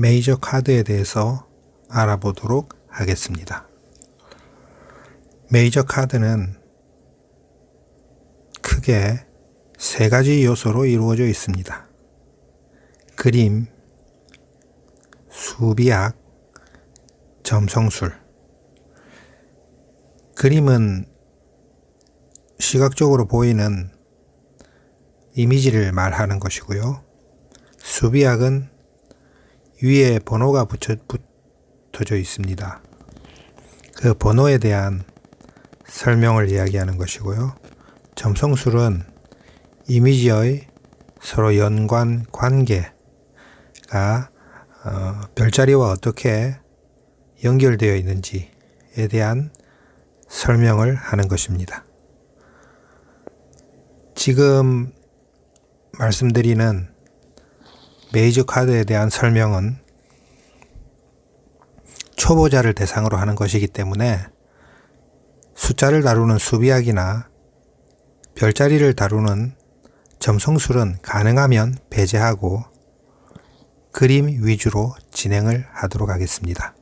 메이저 카드에 대해서 알아보도록 하겠습니다. 메이저 카드는 크게 세 가지 요소로 이루어져 있습니다. 그림, 수비학, 점성술. 그림은 시각적으로 보이는 이미지를 말하는 것이고요. 수비학은 위에 번호가 붙어져 있습니다. 그 번호에 대한 설명을 이야기하는 것이고요. 점성술은 이미지의 서로 연관, 관계가 별자리와 어떻게 연결되어 있는지에 대한 설명을 하는 것입니다. 지금 말씀드리는 메이저 카드에 대한 설명은 초보자를 대상으로 하는 것이기 때문에 숫자를 다루는 수비학이나 별자리를 다루는 점성술은 가능하면 배제하고 그림 위주로 진행을 하도록 하겠습니다.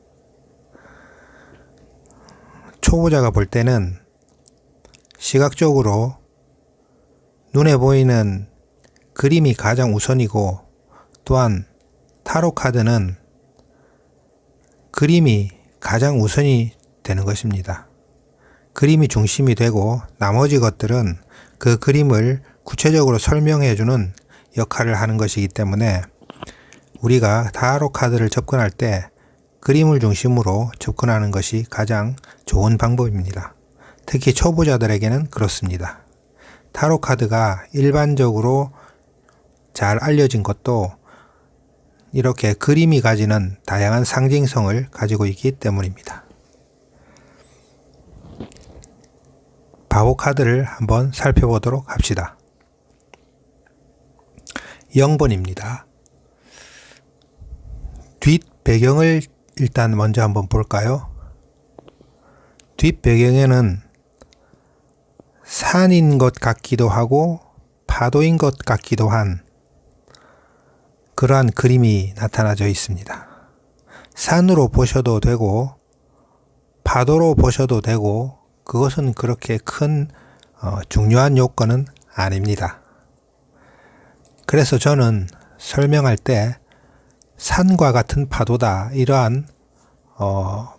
초보자가 볼 때는 시각적으로 눈에 보이는 그림이 가장 우선이고, 또한 타로 카드는 그림이 가장 우선이 되는 것입니다. 그림이 중심이 되고 나머지 것들은 그 그림을 구체적으로 설명해주는 역할을 하는 것이기 때문에 우리가 타로 카드를 접근할 때 그림을 중심으로 접근하는 것이 가장 좋은 방법입니다. 특히 초보자들에게는 그렇습니다. 타로 카드가 일반적으로 잘 알려진 것도 이렇게 그림이 가지는 다양한 상징성을 가지고 있기 때문입니다. 바보 카드를 한번 살펴보도록 합시다. 0번입니다. 뒷 배경을 일단 먼저 한번 볼까요? 뒷 배경에는 산인 것 같기도 하고 파도인 것 같기도 한 그러한 그림이 나타나져 있습니다. 산으로 보셔도 되고 파도로 보셔도 되고 그것은 그렇게 큰 중요한 요건은 아닙니다. 그래서 저는 설명할 때 산과 같은 파도다 이러한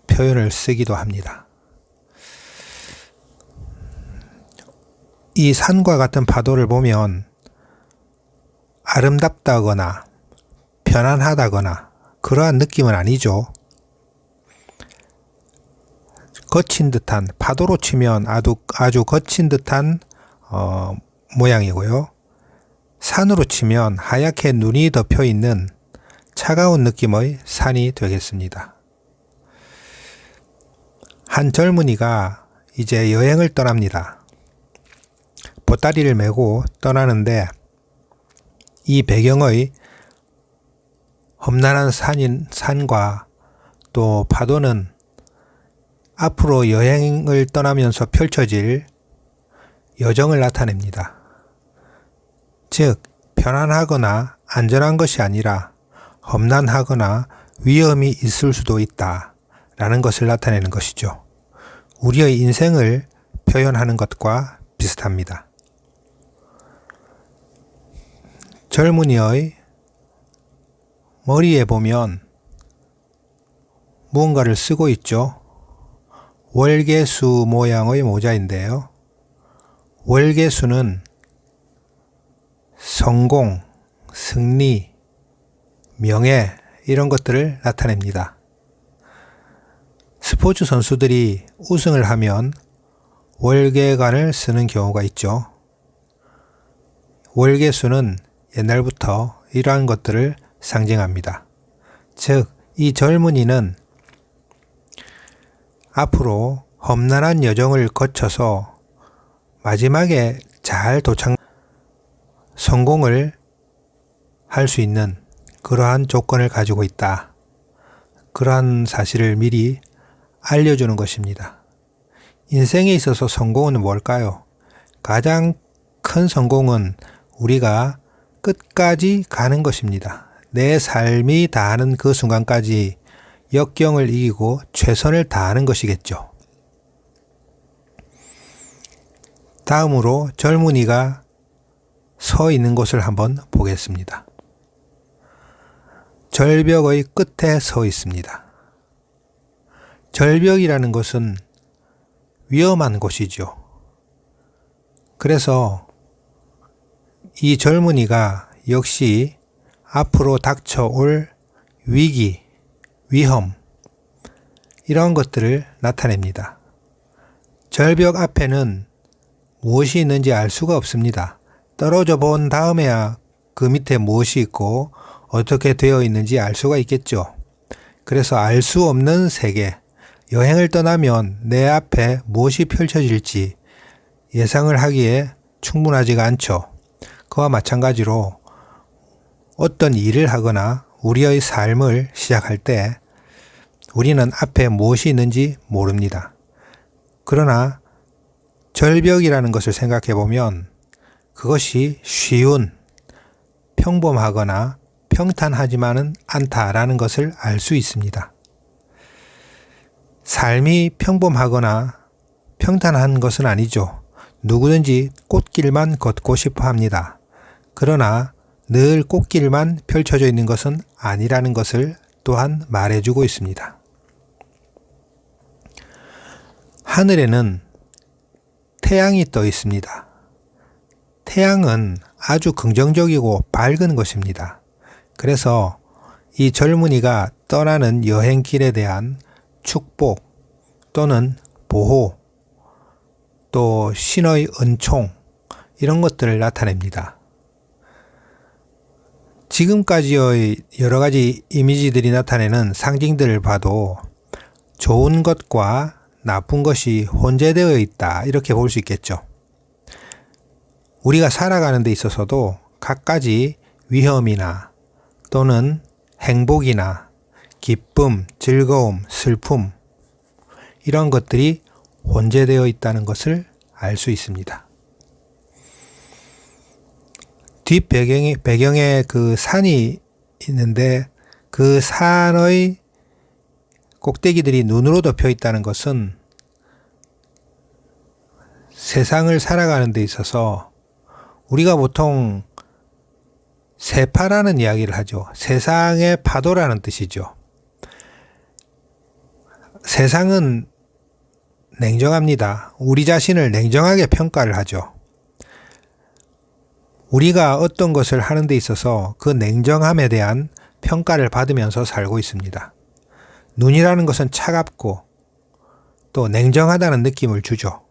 표현을 쓰기도 합니다. 이 산과 같은 파도를 보면 아름답다거나 편안하다거나 그러한 느낌은 아니죠. 거친 듯한, 파도로 치면 아주 거친 듯한 모양이고요. 산으로 치면 하얗게 눈이 덮여 있는 차가운 느낌의 산이 되겠습니다. 한 젊은이가 이제 여행을 떠납니다. 보따리를 메고 떠나는데 이 배경의 험난한 산과 또 파도는 앞으로 여행을 떠나면서 펼쳐질 여정을 나타냅니다. 즉, 편안하거나 안전한 것이 아니라 험난하거나 위험이 있을 수도 있다 라는 것을 나타내는 것이죠. 우리의 인생을 표현하는 것과 비슷합니다. 젊은이의 머리에 보면 무언가를 쓰고 있죠. 월계수 모양의 모자인데요. 월계수는 성공, 승리, 명예 이런 것들을 나타냅니다. 스포츠 선수들이 우승을 하면 월계관을 쓰는 경우가 있죠. 월계수는 옛날부터 이러한 것들을 상징합니다. 즉, 이 젊은이는 앞으로 험난한 여정을 거쳐서 마지막에 잘 성공을 할 수 있는 그러한 조건을 가지고 있다. 그러한 사실을 미리 알려주는 것입니다. 인생에 있어서 성공은 뭘까요? 가장 큰 성공은 우리가 끝까지 가는 것입니다. 내 삶이 다하는 그 순간까지 역경을 이기고 최선을 다하는 것이겠죠. 다음으로 젊은이가 서 있는 곳을 한번 보겠습니다. 절벽의 끝에 서 있습니다. 절벽이라는 것은 위험한 곳이죠. 그래서 이 젊은이가 역시 앞으로 닥쳐올 위기, 위험, 이런 것들을 나타냅니다. 절벽 앞에는 무엇이 있는지 알 수가 없습니다. 떨어져 본 다음에야 그 밑에 무엇이 있고 어떻게 되어 있는지 알 수가 있겠죠. 그래서 알 수 없는 세계, 여행을 떠나면 내 앞에 무엇이 펼쳐질지 예상을 하기에 충분하지가 않죠. 그와 마찬가지로 어떤 일을 하거나 우리의 삶을 시작할 때 우리는 앞에 무엇이 있는지 모릅니다. 그러나 절벽이라는 것을 생각해 보면 그것이 쉬운, 평범하거나 평탄하지만은 않다라는 것을 알 수 있습니다. 삶이 평범하거나 평탄한 것은 아니죠. 누구든지 꽃길만 걷고 싶어 합니다. 그러나 늘 꽃길만 펼쳐져 있는 것은 아니라는 것을 또한 말해주고 있습니다. 하늘에는 태양이 떠 있습니다. 태양은 아주 긍정적이고 밝은 것입니다. 그래서 이 젊은이가 떠나는 여행길에 대한 축복 또는 보호 또 신의 은총 이런 것들을 나타냅니다. 지금까지의 여러 가지 이미지들이 나타내는 상징들을 봐도 좋은 것과 나쁜 것이 혼재되어 있다 이렇게 볼 수 있겠죠. 우리가 살아가는 데 있어서도 갖가지 위험이나 또는 행복이나 기쁨, 즐거움, 슬픔 이런 것들이 혼재되어 있다는 것을 알 수 있습니다. 뒷배경에 그 산이 있는데 그 산의 꼭대기들이 눈으로 덮여 있다는 것은 세상을 살아가는 데 있어서 우리가 보통 세파라는 이야기를 하죠. 세상의 파도라는 뜻이죠. 세상은 냉정합니다. 우리 자신을 냉정하게 평가를 하죠. 우리가 어떤 것을 하는 데 있어서 그 냉정함에 대한 평가를 받으면서 살고 있습니다. 눈이라는 것은 차갑고 또 냉정하다는 느낌을 주죠.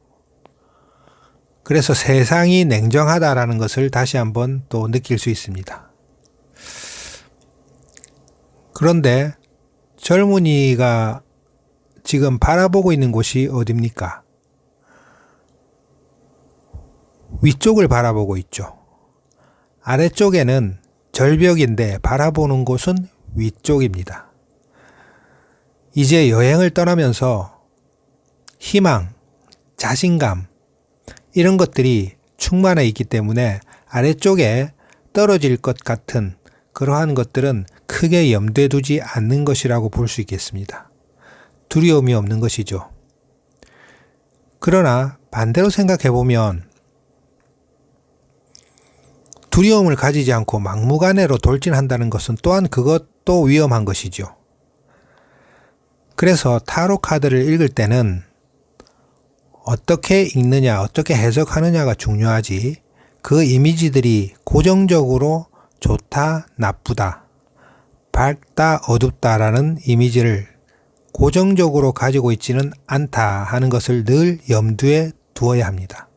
그래서 세상이 냉정하다라는 것을 다시 한번 또 느낄 수 있습니다. 그런데 젊은이가 지금 바라보고 있는 곳이 어디입니까? 위쪽을 바라보고 있죠. 아래쪽에는 절벽인데 바라보는 곳은 위쪽입니다. 이제 여행을 떠나면서 희망, 자신감 이런 것들이 충만해 있기 때문에 아래쪽에 떨어질 것 같은 그러한 것들은 크게 염두에 두지 않는 것이라고 볼 수 있겠습니다. 두려움이 없는 것이죠. 그러나 반대로 생각해 보면 두려움을 가지지 않고 막무가내로 돌진한다는 것은 또한 그것도 위험한 것이죠. 그래서 타로 카드를 읽을 때는 어떻게 읽느냐, 어떻게 해석하느냐가 중요하지 그 이미지들이 고정적으로 좋다, 나쁘다, 밝다, 어둡다라는 이미지를 고정적으로 가지고 있지는 않다 하는 것을 늘 염두에 두어야 합니다.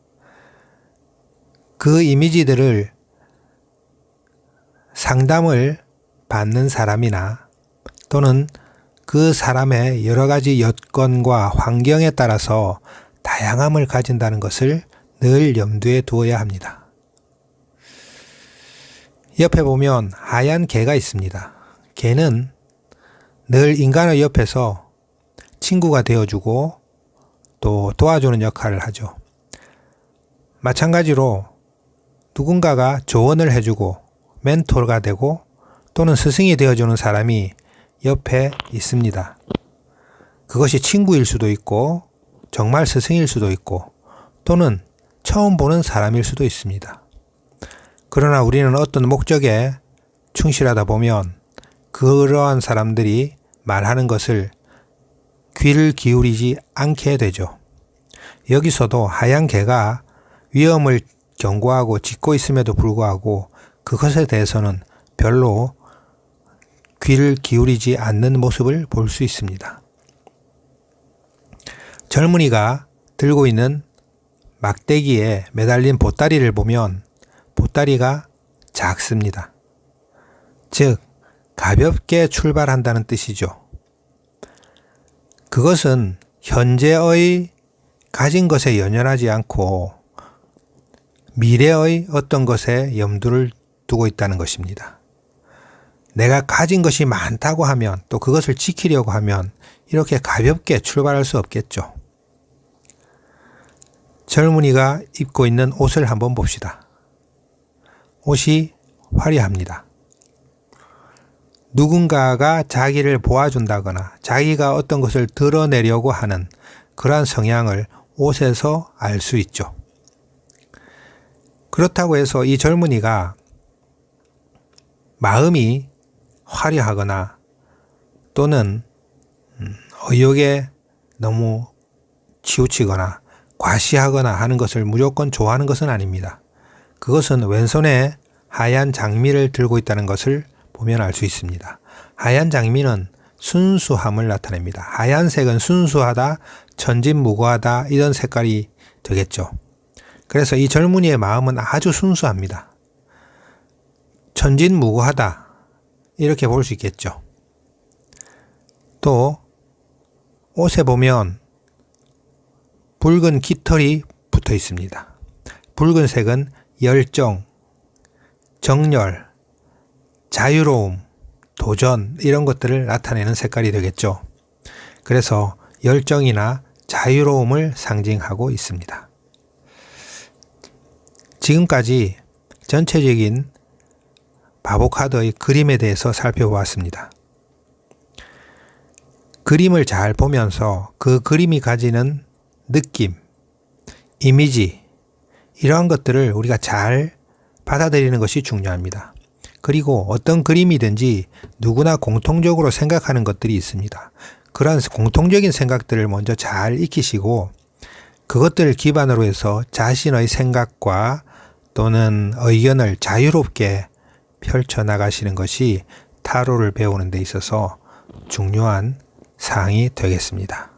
그 이미지들을 상담을 받는 사람이나 또는 그 사람의 여러 가지 여건과 환경에 따라서 다양함을 가진다는 것을 늘 염두에 두어야 합니다. 옆에 보면 하얀 개가 있습니다. 개는 늘 인간의 옆에서 친구가 되어주고 또 도와주는 역할을 하죠. 마찬가지로 누군가가 조언을 해주고 멘토가 되고 또는 스승이 되어주는 사람이 옆에 있습니다. 그것이 친구일 수도 있고 정말 스승일 수도 있고 또는 처음 보는 사람일 수도 있습니다. 그러나 우리는 어떤 목적에 충실하다 보면 그러한 사람들이 말하는 것을 귀를 기울이지 않게 되죠. 여기서도 하얀 개가 위험을 경고하고 짖고 있음에도 불구하고 그것에 대해서는 별로 귀를 기울이지 않는 모습을 볼 수 있습니다. 젊은이가 들고 있는 막대기에 매달린 보따리를 보면 보따리가 작습니다. 즉, 가볍게 출발한다는 뜻이죠. 그것은 현재의 가진 것에 연연하지 않고 미래의 어떤 것에 염두를 두고 있다는 것입니다. 내가 가진 것이 많다고 하면 또 그것을 지키려고 하면 이렇게 가볍게 출발할 수 없겠죠. 젊은이가 입고 있는 옷을 한번 봅시다. 옷이 화려합니다. 누군가가 자기를 보아준다거나 자기가 어떤 것을 드러내려고 하는 그러한 성향을 옷에서 알 수 있죠. 그렇다고 해서 이 젊은이가 마음이 화려하거나 또는 의욕에 너무 치우치거나 과시하거나 하는 것을 무조건 좋아하는 것은 아닙니다. 그것은 왼손에 하얀 장미를 들고 있다는 것을 보면 알 수 있습니다. 하얀 장미는 순수함을 나타냅니다. 하얀색은 순수하다, 천진무구하다 이런 색깔이 되겠죠. 그래서 이 젊은이의 마음은 아주 순수합니다. 천진무구하다 이렇게 볼 수 있겠죠. 또 옷에 보면 붉은 깃털이 붙어 있습니다. 붉은색은 열정, 정열, 자유로움, 도전 이런 것들을 나타내는 색깔이 되겠죠. 그래서 열정이나 자유로움을 상징하고 있습니다. 지금까지 전체적인 바보카드의 그림에 대해서 살펴보았습니다. 그림을 잘 보면서 그 그림이 가지는 느낌, 이미지 이러한 것들을 우리가 잘 받아들이는 것이 중요합니다. 그리고 어떤 그림이든지 누구나 공통적으로 생각하는 것들이 있습니다. 그러한 공통적인 생각들을 먼저 잘 익히시고 그것들을 기반으로 해서 자신의 생각과 또는 의견을 자유롭게 펼쳐나가시는 것이 타로를 배우는 데 있어서 중요한 사항이 되겠습니다.